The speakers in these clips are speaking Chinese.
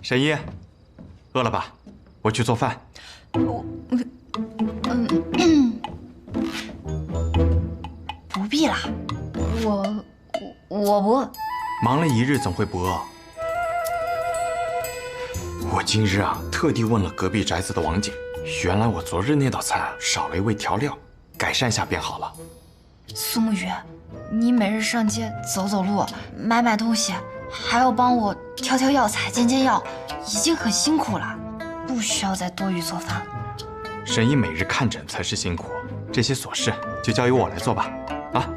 沈一，饿了吧？我去做饭。不必啦，我不饿。忙了一日，总会不饿。我今日啊，特地问了隔壁宅子的王姐，原来我昨日那道菜啊少了一味调料，改善下便好了。苏沐雨，你每日上街走走路，买东西，还要帮我挑药材、煎药，已经很辛苦了，不需要再多余做饭了。沈一每日看诊才是辛苦，这些琐事就交由我来做吧。啊。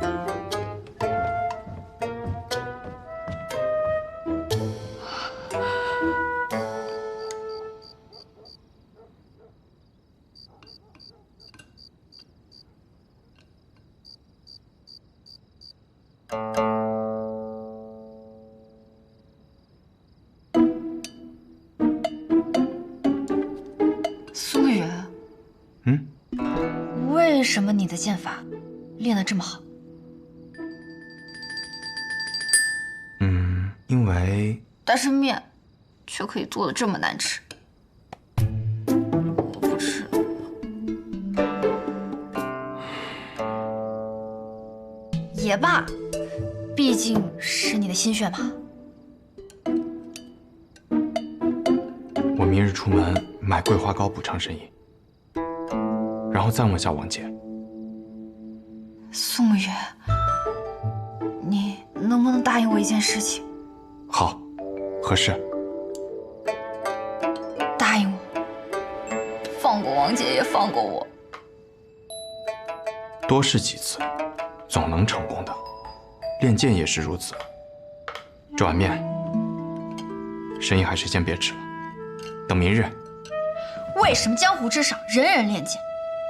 苏沐雨，为什么你的剑法练得这么好？因为但是面却可以做得这么难吃，我不吃。也罢，毕竟是你的心血嘛。我明日出门买桂花糕补偿沈一，然后再问下王姐。苏沐雨，你能不能答应我一件事情？好，何事？答应我，放过王姐，也放过我。多试几次，总能成功的。练剑也是如此。这碗面，沈一还是先别吃了，等明日。为什么江湖之上人人练剑，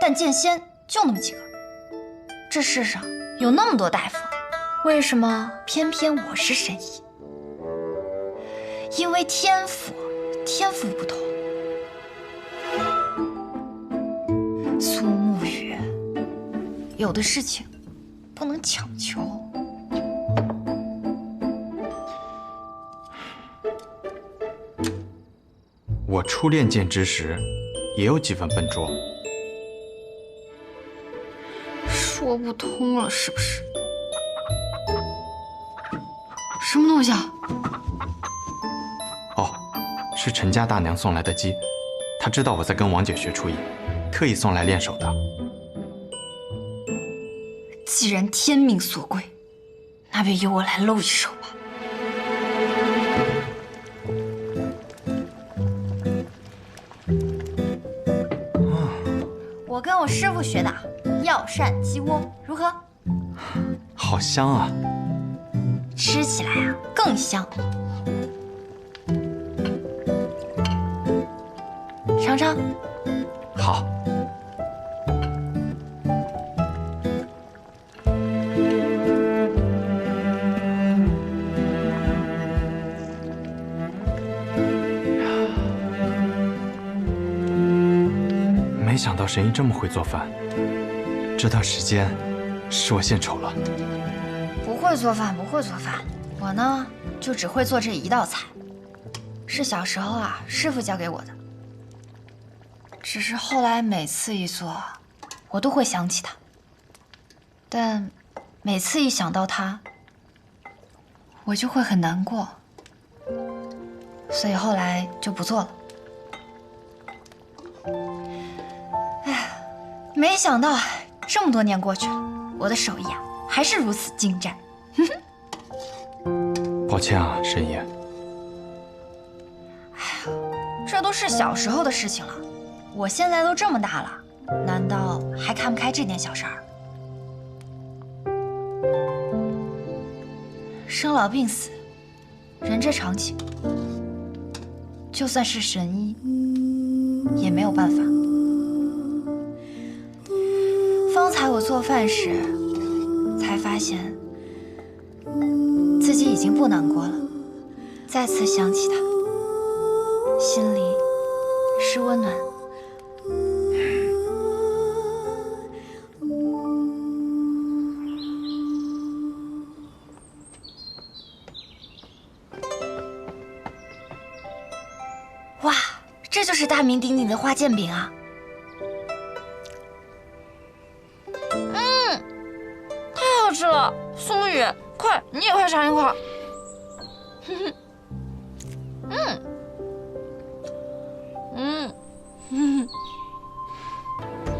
但剑仙就那么几个？这世上有那么多大夫，为什么偏偏我是神医？因为天赋不同。苏沐雨，有的事情不能强求。我初练剑之时，也有几分笨拙。说不通了，是不是？什么东西啊？哦，是陈家大娘送来的鸡，她知道我在跟王姐学厨艺，特意送来练手的。既然天命所归，那便由我来露一手吧。我跟我师傅学的药膳鸡窝，如何？好香啊！吃起来啊更香。尝尝。好。没想到沈一这么会做饭，这段时间是我献丑了。不会做饭，不会做饭，我呢就只会做这一道菜，是小时候啊师傅教给我的。只是后来每次一做，我都会想起他，但每次一想到他，我就会很难过，所以后来就不做了。哎呀，没想到这么多年过去了，我的手艺啊还是如此精湛。抱歉啊，沈一。这都是小时候的事情了，我现在都这么大了，难道还看不开这点小事儿？生老病死，人之常情，就算是神医也没有办法。方才我做饭时，才发现自己已经不难过了，再次想起他，心里是温暖。大名鼎鼎的花剑饼啊。太好吃了，苏沐雨，快，你也快尝一块。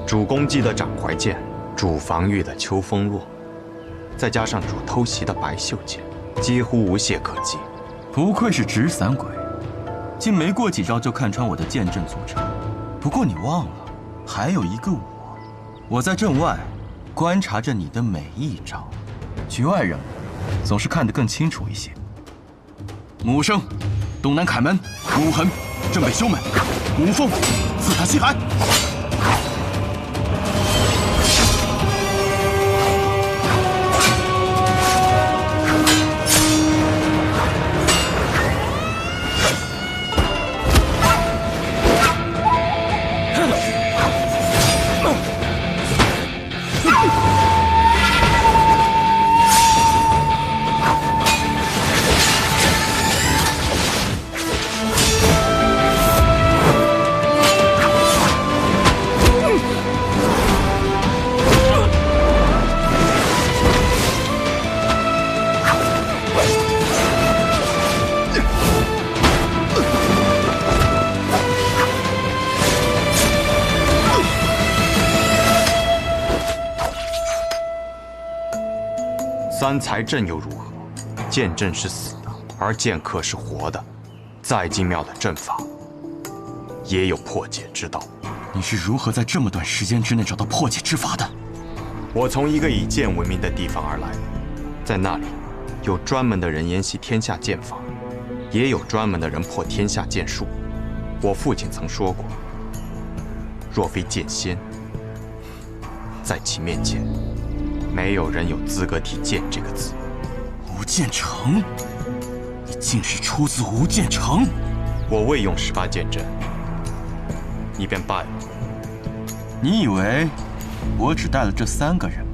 主攻击的掌怀剑，主防御的秋风落，再加上主偷袭的白袖剑，几乎无懈可击。不愧是纸伞鬼，竟没过几招就看穿我的剑阵组成。不过你忘了，还有一个我在阵外观察着你的每一招，局外人总是看得更清楚一些。母生，东南凯门，武痕，正北修门，五凤，四塔西海。三才阵又如何？剑阵是死的，而剑客是活的。再精妙的阵法，也有破解之道。你是如何在这么短时间之内找到破解之法的？我从一个以剑闻名的地方而来，在那里，有专门的人研习天下剑法，也有专门的人破天下剑术。我父亲曾说过，若非剑仙，在其面前，没有人有资格提剑这个字。无剑城，你竟是出自无剑城？我未用18剑阵，你便败了。你以为我只带了这3个人？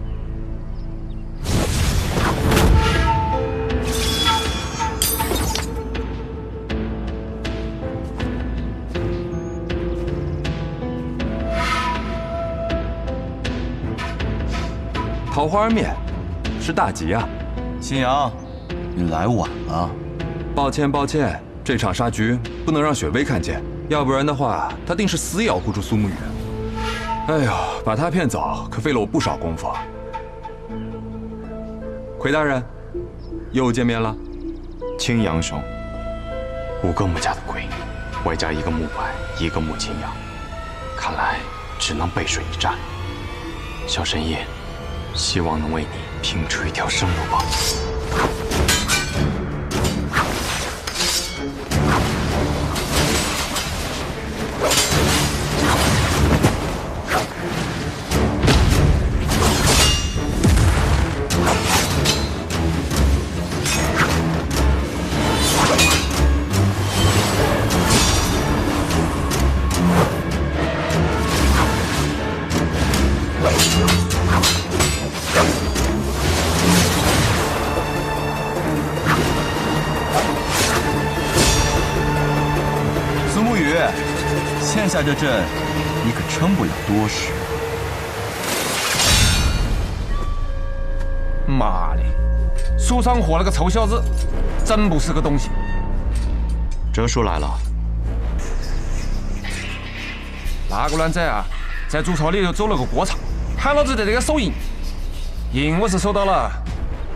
桃花面，是大吉啊！新阳，你来晚了。抱歉，抱歉，这场杀局不能让雪薇看见，要不然的话，她定是死也要护住苏沐雨。哎呦，把她骗走可费了我不少功夫。魁大人，又见面了。青阳兄，5个木家的鬼，外加1个木白，1个木青阳，看来只能背水一战。小神医，希望能为你拼出一条生路吧。欠下这阵，你可撑不了多时。妈的，苏商火那个臭小子，真不是个东西。哲叔来了。那个卵仔啊，在竹草里头走了个过场，喊老子在这个手淫，银我是收到了，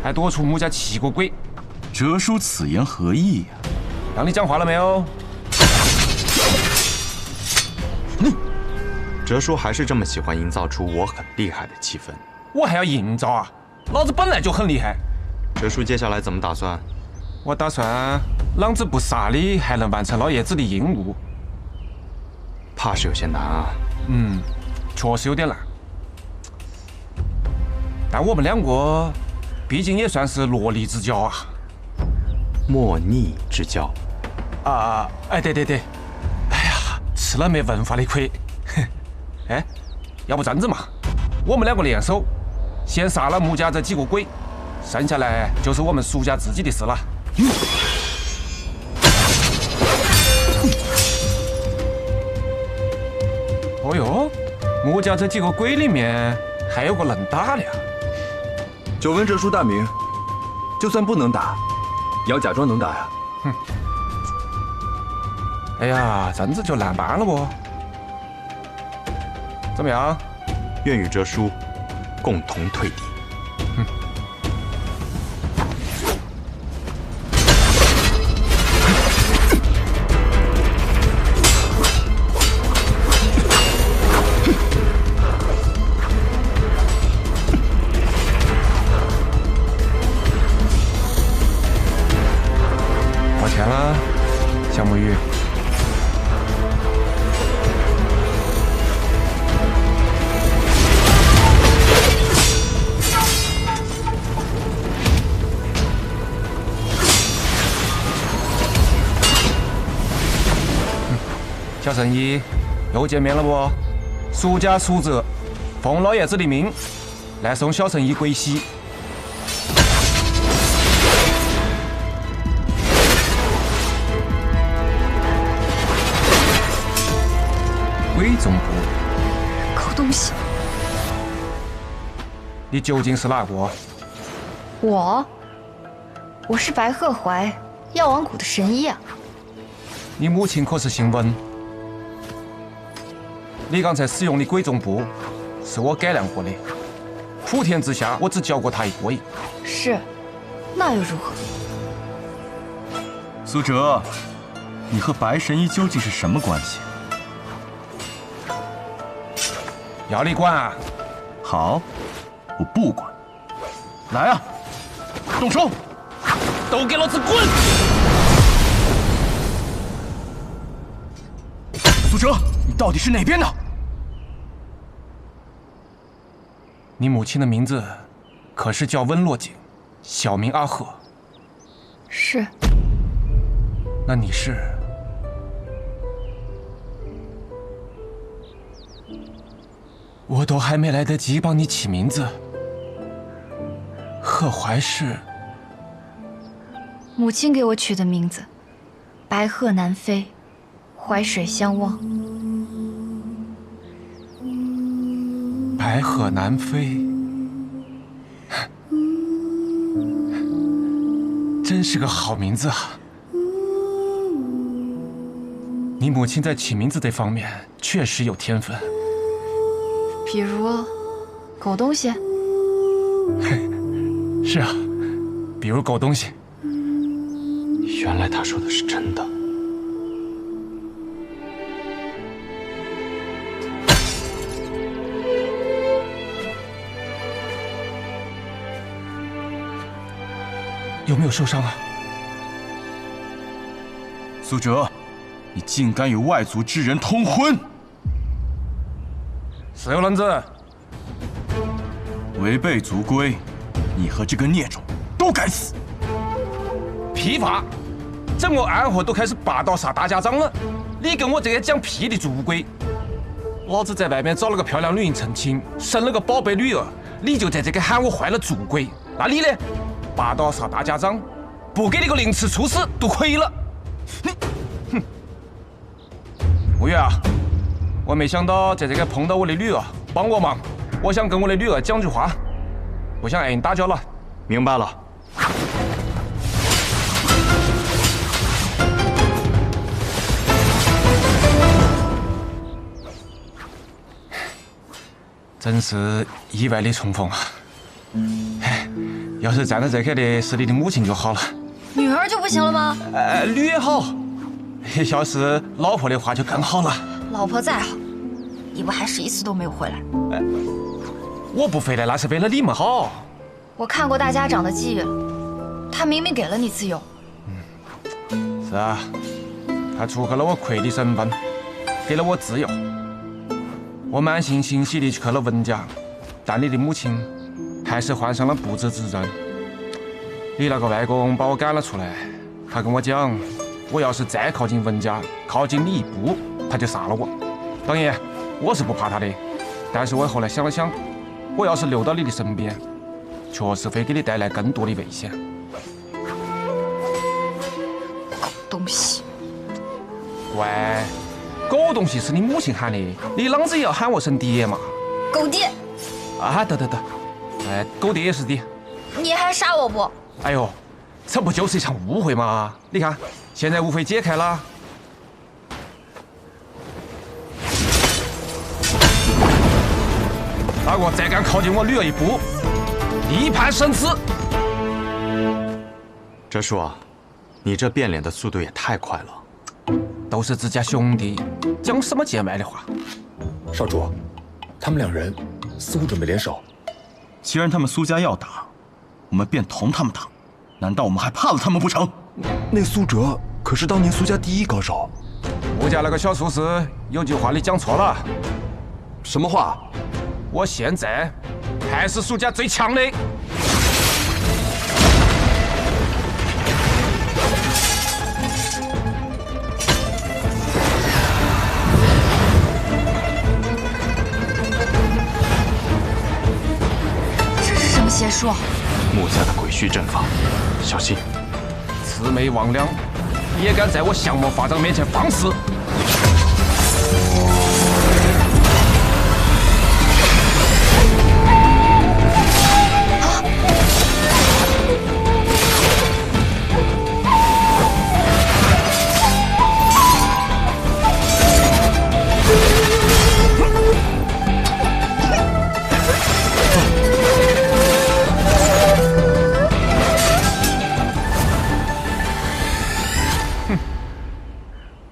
还多出穆家7个鬼。哲叔此言何意呀？让你讲话了没有？哲叔还是这么喜欢营造出我很厉害的气氛。我还要营造啊？老子本来就很厉害。哲叔接下来怎么打算？我打算老子不杀你，还能完成老爷子的任务。怕是有些难啊。确实有点难。但我们2个毕竟也算是萝莉之交啊。莫逆之交。对。哎呀，吃了没文化的亏。哎，要不这样子嘛，我们2个联手，先杀了穆家这几个鬼，剩下来就是我们苏家自己的事了。哦哟，穆家这几个鬼里面还有个能打的啊！久闻哲叔大名，就算不能打，也要假装能打呀。哎呀，这样子就难办了不？怎么样？愿与哲叔共同退敌。抱歉了，小木鱼。小圣医，又见面了不？属家属泽，奉老爷子的命，来送小圣医归西。鬼总部，狗东西！你究竟是哪个？我是白鹤怀药王谷的神医啊！你母亲可是姓文？你刚才使用的鬼总部是我改良过的，普天之下我只教过他一个。是，那又如何？苏哲，你和白神医究竟是什么关系？要你管啊？好，我不管。来啊，动手！都给老子滚！苏哲，你到底是哪边的？你母亲的名字可是叫温若锦，小名阿鹤。是。那你是？我都还没来得及帮你起名字，贺怀是母亲给我取的名字，白鹤南飞，淮水相望。白鹤南飞，真是个好名字啊！你母亲在起名字这方面确实有天分。比如，狗东西。是啊，比如狗东西。原来他说的是真的。有没有受伤啊？苏哲，你竟敢与外族之人通婚！是有人子，违背族规，你和这个孽种都该死！屁话！整个安河都开始霸道杀大家长了，你跟我这个讲屁的族规？老子在外面找了个漂亮女人成亲，生了个宝贝女儿，你就在这个喊我坏了族规？那你呢？霸道杀大家长，不给你个凌迟处死都亏了。哼！吴越啊，我没想到在这个碰到我的女儿，帮我忙。我想跟我的女儿讲句话，不想挨你打搅了。明白了。真是意外的重逢啊！要是站在这刻的是你的母亲就好了。女儿就不行了吗？女也好，要是老婆的话就更好了。老婆再好，你不还是一次都没有回来？我不回来那是为了你们好。我看过大家长的记忆了，他明明给了你自由。是啊，他出克了我魁的身份，给了我自由。我满心欣喜地去了文家，但你的母亲还是患上了不治之症。你那个外公把我赶了出来，他跟我讲，我要是再靠近文家，靠近你一步，他就杀了我。当然，我是不怕他的，但是我后来想了想，我要是留到你的身边，确实会给你带来更多的危险。狗东西！乖，狗东西是你母亲喊的，你啷子也要喊我声爹嘛？狗爹，啊，得，哎，狗爹也是爹。你还杀我不？哎呦，这不就是一场误会吗？你看，现在误会解开了。哪个再敢靠近我女儿一步，一判生死。哲叔啊，你这变脸的速度也太快了。都是自家兄弟，讲什么见外的话？少主，他们两人似乎准备联手。既然他们苏家要打，我们便同他们打。难道我们还怕了他们不成？那苏哲可是当年苏家第一高手。我家那个小厨师有句话你讲错了。什么话？我现在还是苏家最强的。这是什么邪术？穆家的鬼虚阵法，小心！魑魅魍魉也敢在我降魔法掌面前放肆！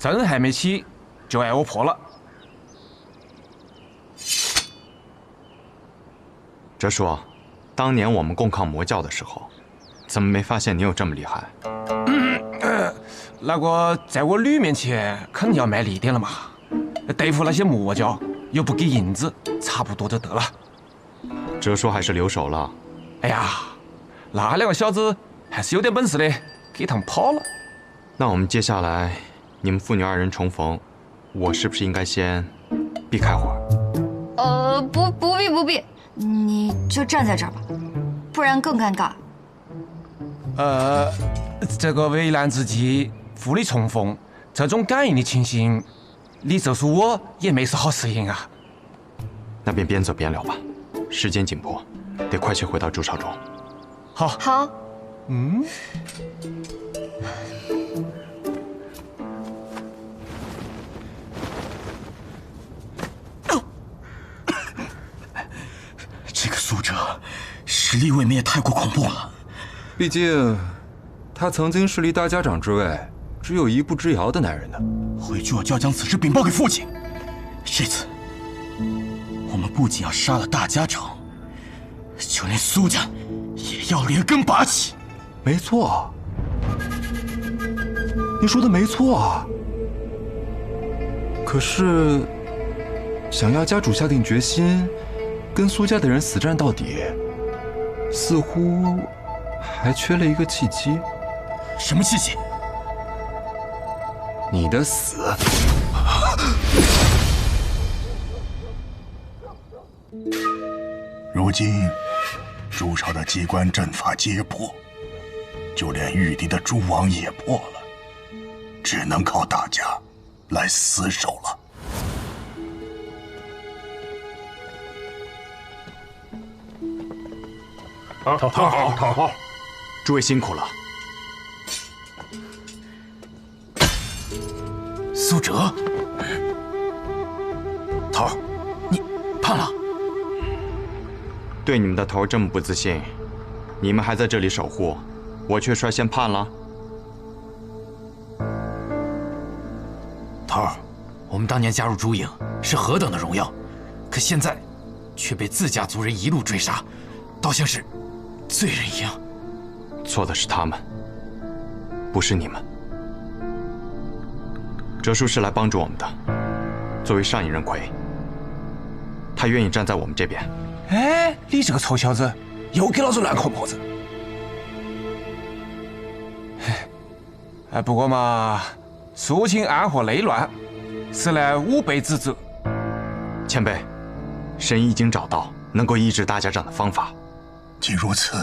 阵还没起，就挨我破了。哲叔，当年我们共抗魔教的时候，怎么没发现你有这么厉害？那个在我女面前肯定要卖力点了嘛，对付那些魔教又不给银子，差不多就得了。哲叔还是留手了。哎呀，那两个小子还是有点本事的，给他们跑了。那我们接下来，你们父女二人重逢，我是不是应该先避开会儿？不必，你就站在这儿吧，不然更尴尬。这个危难之际，父女重逢，这种感应的情形，你就说我也没是好适应啊。那便边走边聊吧，时间紧迫，得快些回到筑巢中。好。嗯。这个苏哲，实力未免也太过恐怖了。毕竟，他曾经是离大家长之位只有一步之遥的男人呢。回去我就要将此事禀报给父亲。这次，我们不仅要杀了大家长，就连苏家也要连根拔起。没错，你说的没错啊。可是，想要家主下定决心跟苏家的人死战到底，似乎还缺了一个契机。什么契机？你的死。如今，筑巢的机关阵法皆破，就连玉帝的蛛网也破了，只能靠大家来死守了。好，诸位辛苦了。苏哲，头儿，你判了。对你们的头这么不自信，你们还在这里守护，我却率先判了。头儿，我们当年加入朱影是何等的荣耀，可现在却被自家族人一路追杀，倒像是罪人一样。错的是他们，不是你们。哲叔是来帮助我们的，作为上一任魁，他愿意站在我们这边。哎，你这个臭小子，又给老子乱扣脖子！哎，不过嘛，肃清暗祸内乱，实乃吾辈之责。前辈，神已经找到能够医治大家长的方法。既如此，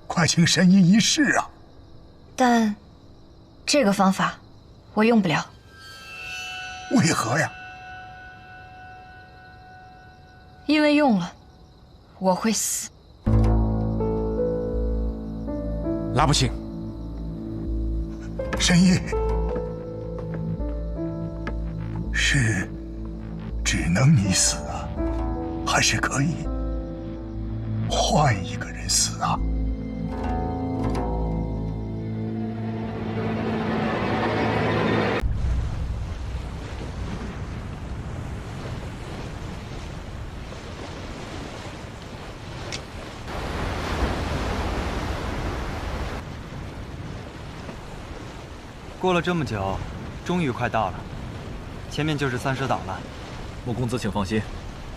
快请神医一试啊！但这个方法我用不了。为何呀？因为用了，我会死。那不行，神医，是只能你死啊，还是可以换一个人死啊？过了这么久，终于快到了，前面就是三蛇岛了。穆公子，请放心，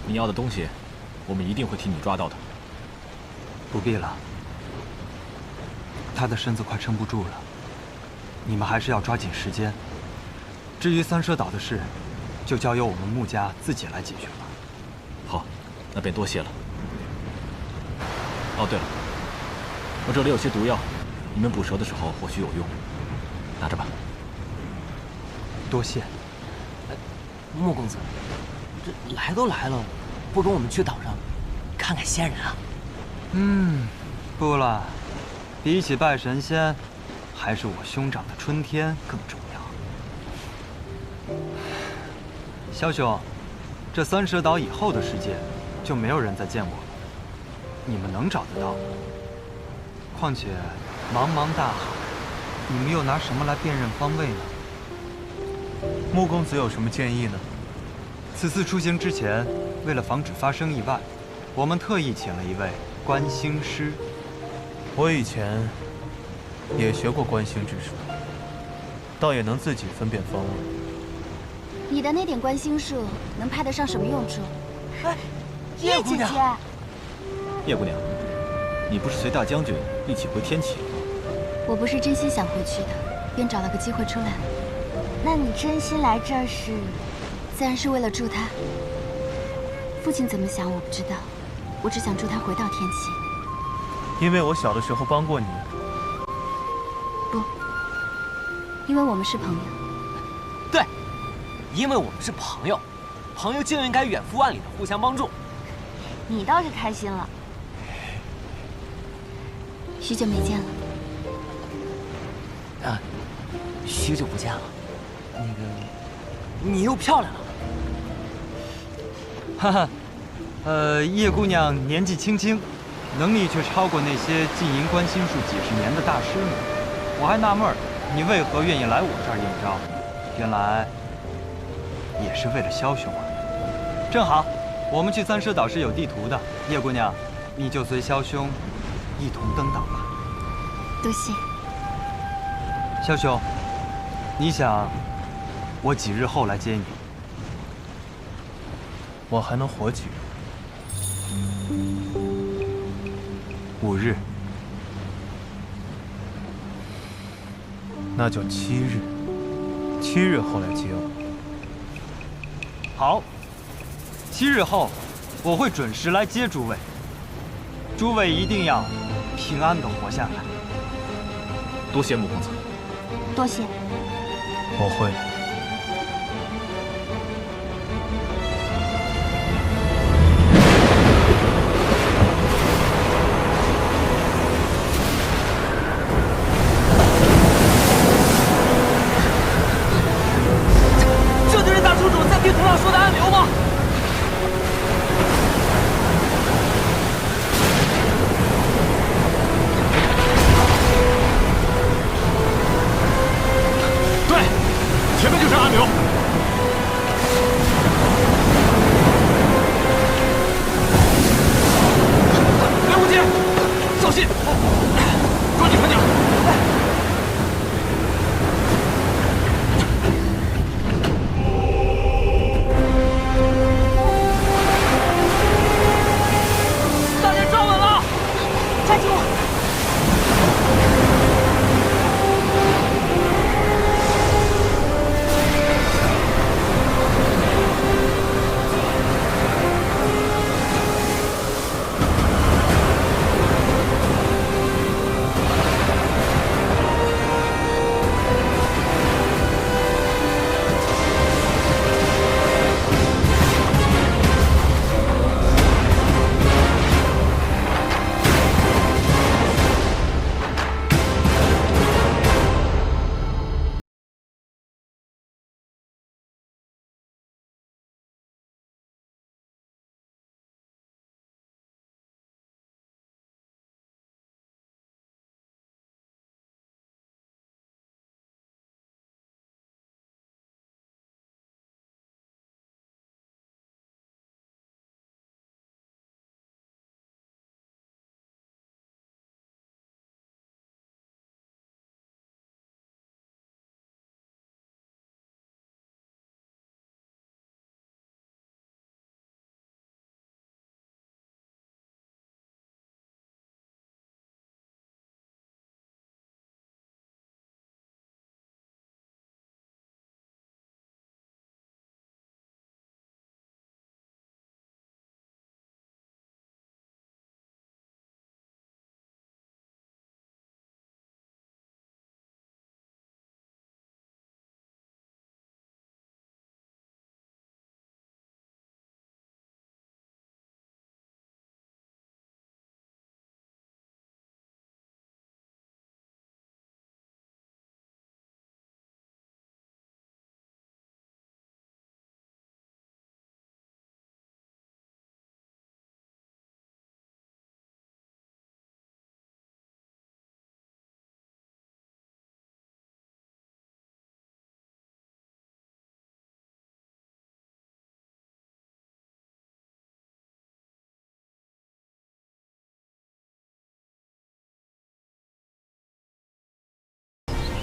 你要的东西，我们一定会替你抓到的。不必了，他的身子快撑不住了，你们还是要抓紧时间。至于三蛇岛的事，就交由我们穆家自己来解决吧。好，那便多谢了。哦，对了，我这里有些毒药，你们捕蛇的时候或许有用，拿着吧。多谢。穆公子，这来都来了，不跟我们去岛上看看仙人啊？不了，比起拜神仙，还是我兄长的春天更重要。枭兄，这三蛇岛以后的世界，就没有人再见过了。你们能找得到？况且茫茫大海，你们又拿什么来辨认方位呢？穆公子有什么建议呢？此次出行之前，为了防止发生意外，我们特意请了一位观星师。我以前也学过观星之术，倒也能自己分辨方位。你的那点观星术能派得上什么用处？哎，叶姐姐，叶姑娘，你不是随大将军一起回天启了吗？我不是真心想回去的，便找了个机会出来。那你真心来这儿是？自然是为了助他。父亲怎么想我不知道，我只想助他回到天启。因为我小的时候帮过你。不，因为我们是朋友。对，因为我们是朋友，朋友就应该远赴万里的互相帮助。你倒是开心了。许久没见了。啊，许久不见了。那个，你又漂亮了。哈哈，叶姑娘年纪轻轻，能力却超过那些浸淫观星术几十年的大师们。我还纳闷儿，你为何愿意来我这儿应招？原来也是为了枭兄啊！正好，我们去三蛇岛是有地图的。叶姑娘，你就随枭兄一同登岛吧。多谢。枭兄，你想我几日后来接你？我还能活几日？5日。那就7日。7日后来接我。好，7日后我会准时来接诸位。诸位一定要平安的活下来。多谢穆公子。多谢。我会。这就是大叔主在地图上说的暗流吗？对，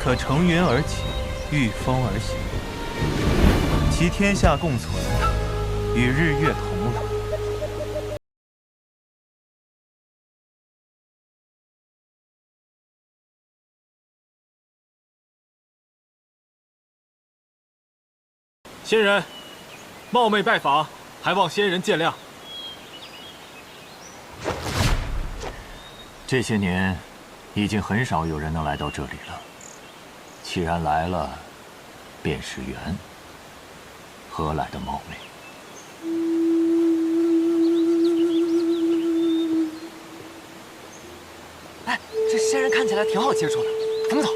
可乘云而起，御风而行，其天下共存，与日月同来。仙人，冒昧拜访，还望仙人见谅。这些年，已经很少有人能来到这里了。既然来了，便是缘，何来的冒昧？哎，这仙人看起来挺好接触的，咱们走。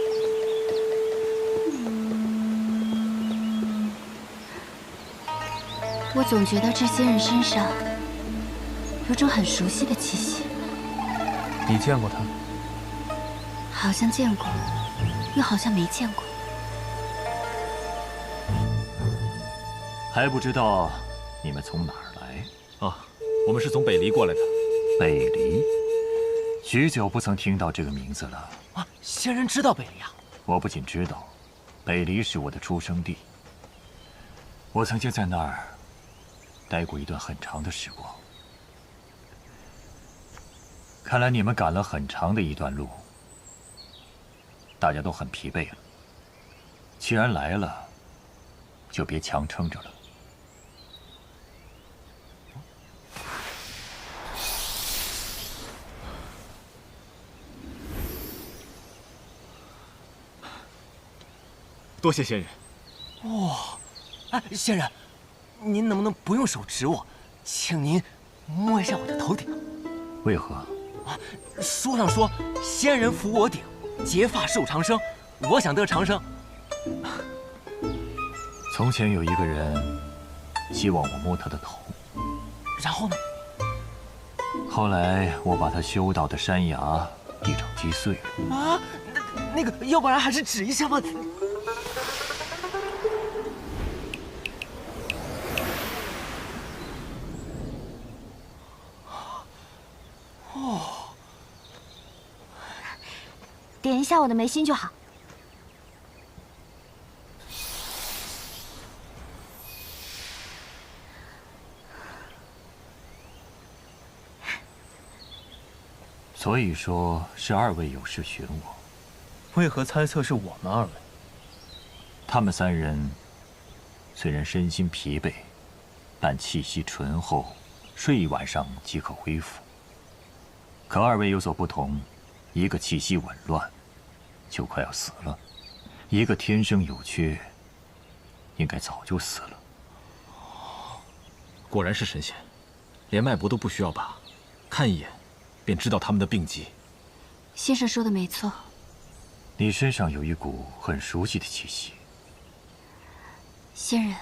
我总觉得这仙人身上有种很熟悉的气息。你见过他？好像见过，又好像没见过。还不知道你们从哪儿来？啊，我们是从北离过来的。北离，许久不曾听到这个名字了。啊，仙人知道北离啊？我不仅知道，北离是我的出生地。我曾经在那儿待过一段很长的时光。看来你们赶了很长的一段路，大家都很疲惫了。既然来了，就别强撑着了。多谢仙人。哇，哎，仙人，您能不能不用手指我，请您摸一下我的头顶？为何？啊，书上说仙人扶我顶，结发寿长生，我想得长生。从前有一个人希望我摸他的头，然后呢？后来我把他修到的山崖地上击碎了。啊，那个，要不然还是指一下吧。点一下我的眉心就好。所以说是二位有事寻我。为何猜测是我们二位？他们三人虽然身心疲惫，但气息醇厚，睡一晚上即可恢复。可二位有所不同。一个气息紊乱，就快要死了；一个天生有缺，应该早就死了。果然是神仙，连脉搏都不需要拔，看一眼便知道他们的病机。先生说的没错。你身上有一股很熟悉的气息。仙人，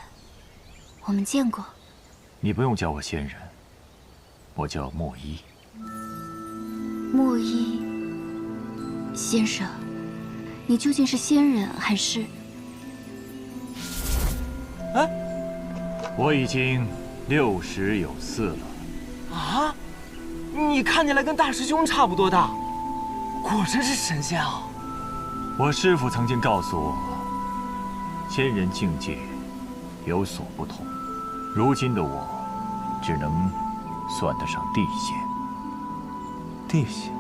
我们见过。你不用叫我仙人，我叫莫一。莫一。先生，你究竟是仙人还是……哎，我已经60有4了。啊，你看起来跟大师兄差不多大，果真是神仙啊！我师父曾经告诉我，仙人境界有所不同。如今的我，只能算得上地仙。地仙。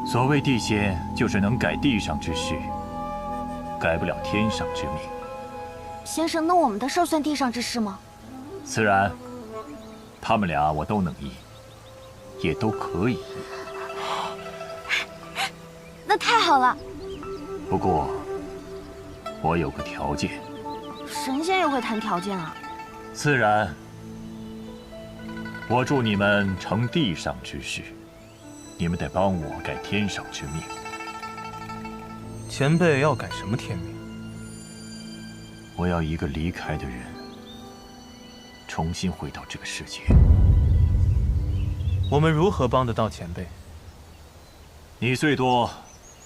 所谓地仙，就是能改地上之事，改不了天上之命。先生，那我们的事算地上之事吗？自然，他们俩我都能医，也都可以医。那太好了。不过，我有个条件。神仙也会谈条件啊？自然，我助你们成地上之事。你们得帮我改天上之命。前辈要改什么天命？我要一个离开的人，重新回到这个世界。我们如何帮得到前辈？你最多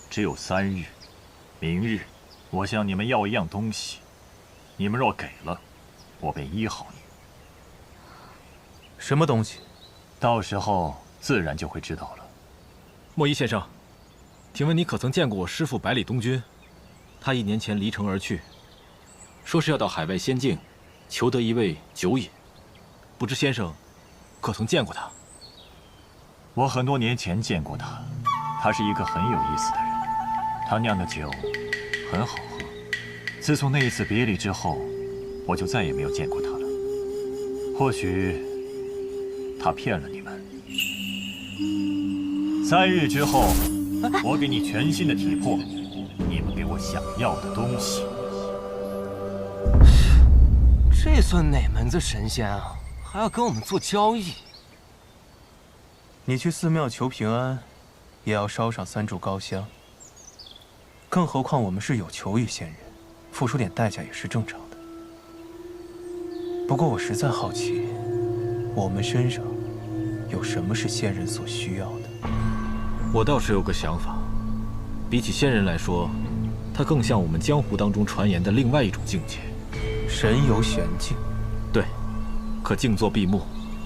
只有3日，明日我向你们要一样东西，你们若给了，我便医好你。什么东西？到时候自然就会知道了。莫一先生，请问你可曾见过我师父百里东君？他1年前离城而去，说是要到海外仙境，求得一位酒饮。不知先生可曾见过他？我很多年前见过他，他是一个很有意思的人。他酿的酒很好喝。自从那一次别离之后，我就再也没有见过他了。或许他骗了你们。3日之后，我给你全新的体魄，你们给我想要的东西。这算哪门子神仙啊？还要跟我们做交易？你去寺庙求平安，也要烧上3炷高香。更何况我们是有求于仙人，付出点代价也是正常的。不过我实在好奇，我们身上有什么是仙人所需要的？我倒是有个想法，比起仙人来说，他更像我们江湖当中传言的另外一种境界——神游玄境。对，可静坐闭目，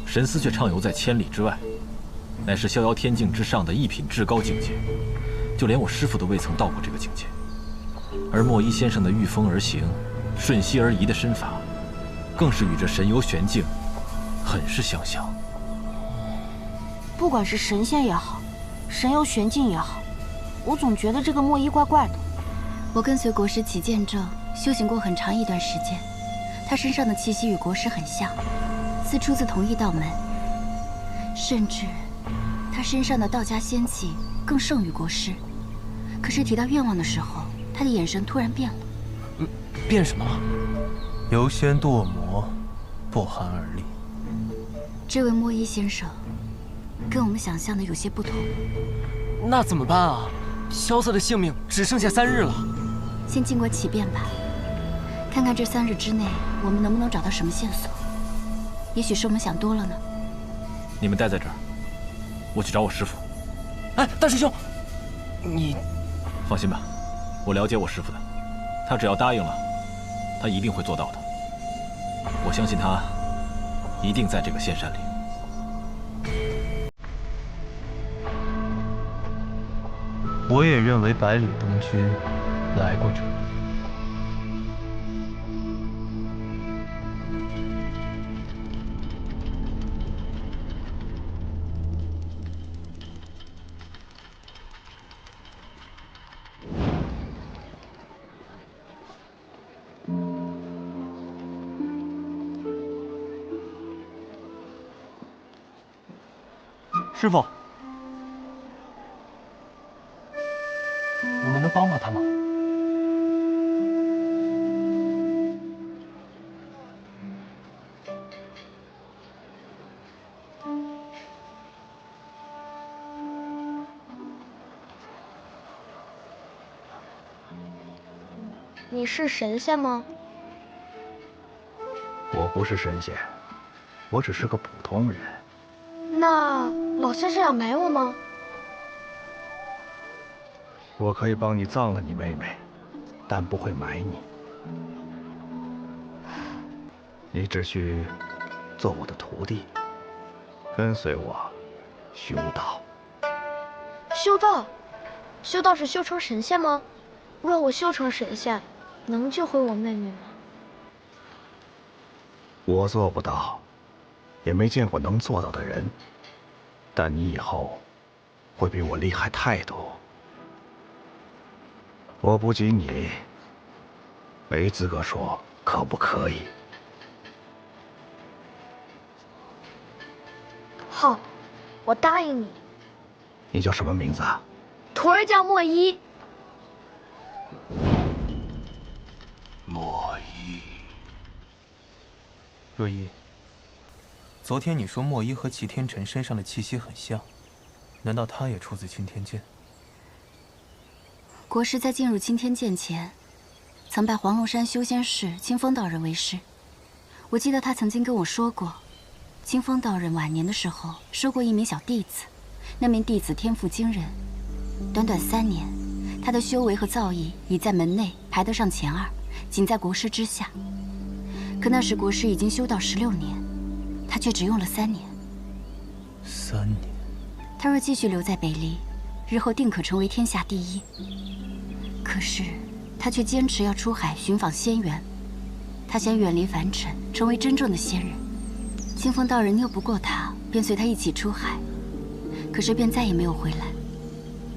神思却畅游在千里之外，乃是逍遥天境之上的一品至高境界。就连我师父都未曾到过这个境界。而莫一先生的御风而行、瞬息而移的身法，更是与这神游玄境很是相像。不管是神仙也好，神游玄境也好，我总觉得这个莫一怪怪的。我跟随国师起剑咒修行过很长一段时间，他身上的气息与国师很像，似出自同一道门，甚至他身上的道家仙气更胜于国师。可是提到愿望的时候，他的眼神突然变了。变什么了？游仙堕魔，不寒而栗。这位莫一先生跟我们想象的有些不同。那怎么办啊？萧瑟的性命只剩下3日了。先经过起变吧，看看这3日之内我们能不能找到什么线索。也许是我们想多了呢。你们待在这儿，我去找我师父。哎，大师兄，你放心吧，我了解我师父的，他只要答应了，他一定会做到的。我相信他一定在这个仙山里。我也认为百里东君来过这里。师傅，你们能帮帮他吗？你是神仙吗？我不是神仙，我只是个普通人。那老先生要买我吗？我可以帮你葬了你妹妹，但不会埋你。你只需做我的徒弟，跟随我修道。修道？修道是修成神仙吗？若我修成神仙，能救回我妹妹吗？我做不到，也没见过能做到的人。但你以后会比我厉害太多。我不及你，没资格说可不可以。好，我答应你。你叫什么名字啊？徒儿叫莫一。莫一。若依，昨天你说莫一和齐天辰身上的气息很像，难道他也出自青天剑？国师在进入青天剑前，曾拜黄龙山修仙士清风道人为师。我记得他曾经跟我说过，清风道人晚年的时候收过一名小弟子，那名弟子天赋惊人，短短3年，他的修为和造诣已在门内排得上前2，仅在国师之下。可那时国师已经修道16年，他却只用了3年。3年？他若继续留在北离，日后定可成为天下第一。可是，他却坚持要出海寻访仙缘。他想远离凡尘，成为真正的仙人。清风道人拗不过他，便随他一起出海，可是便再也没有回来。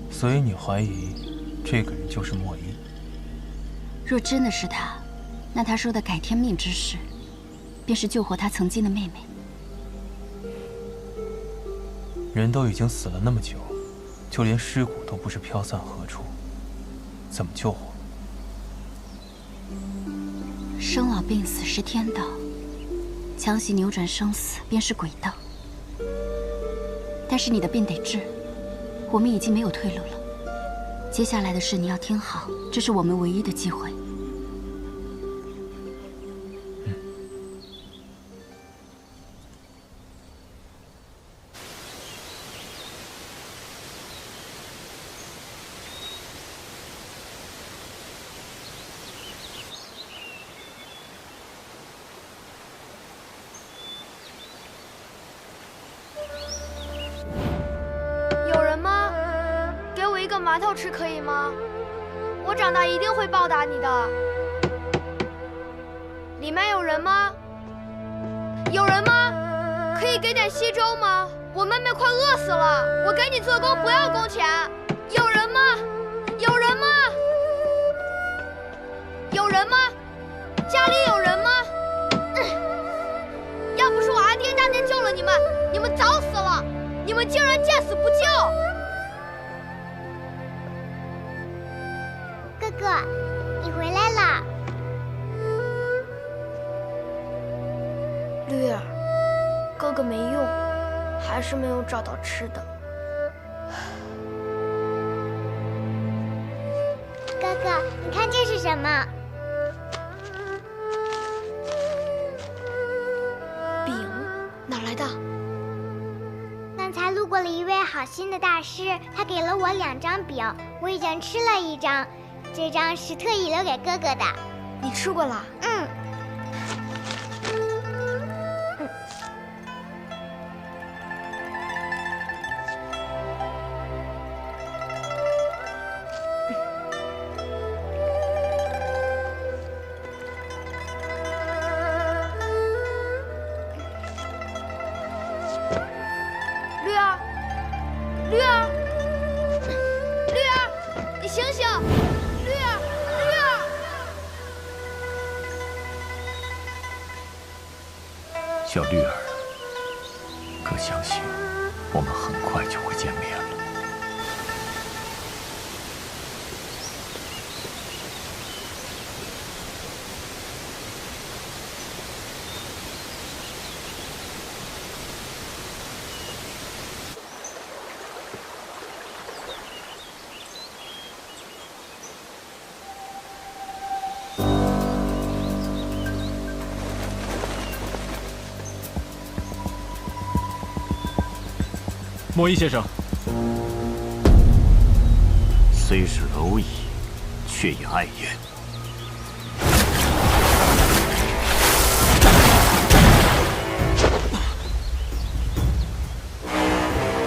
所以你怀疑这个人就是莫一？若真的是他，那他说的改天命之事，便是救活他曾经的妹妹。人都已经死了那么久，就连尸骨都不知飘散何处，怎么救活？生老病死是天道，强行扭转生死便是鬼道。但是你的病得治，我们已经没有退路了。接下来的事你要听好，这是我们唯一的机会。馒头吃可以吗？我长大一定会报答你的。里面有人吗？有人吗？可以给点稀粥吗？我妹妹快饿死了，我给你做工不要工钱。有人吗？有人吗？有人吗？家里有人吗？要不是我阿爹当年救了你们，你们早死了。你们竟然见死不救！哥哥，你回来了。绿儿，哥哥没用，还是没有找到吃的。哥哥，你看这是什么？饼，哪来的？刚才路过了一位好心的大师，他给了我2张饼，我已经吃了1张。这张是特意留给哥哥的。你吃过了？嗯。绿儿，绿儿，绿儿，你醒醒！小绿儿，哥相信我们很快就会见面了。莫一先生，虽是蝼蚁，却也碍眼。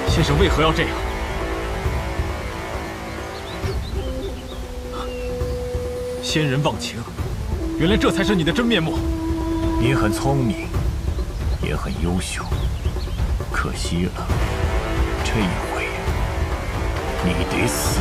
先生为何要这样？仙人忘情，原来这才是你的真面目。你很聪明，也很优秀，可惜了。这一回，你得死！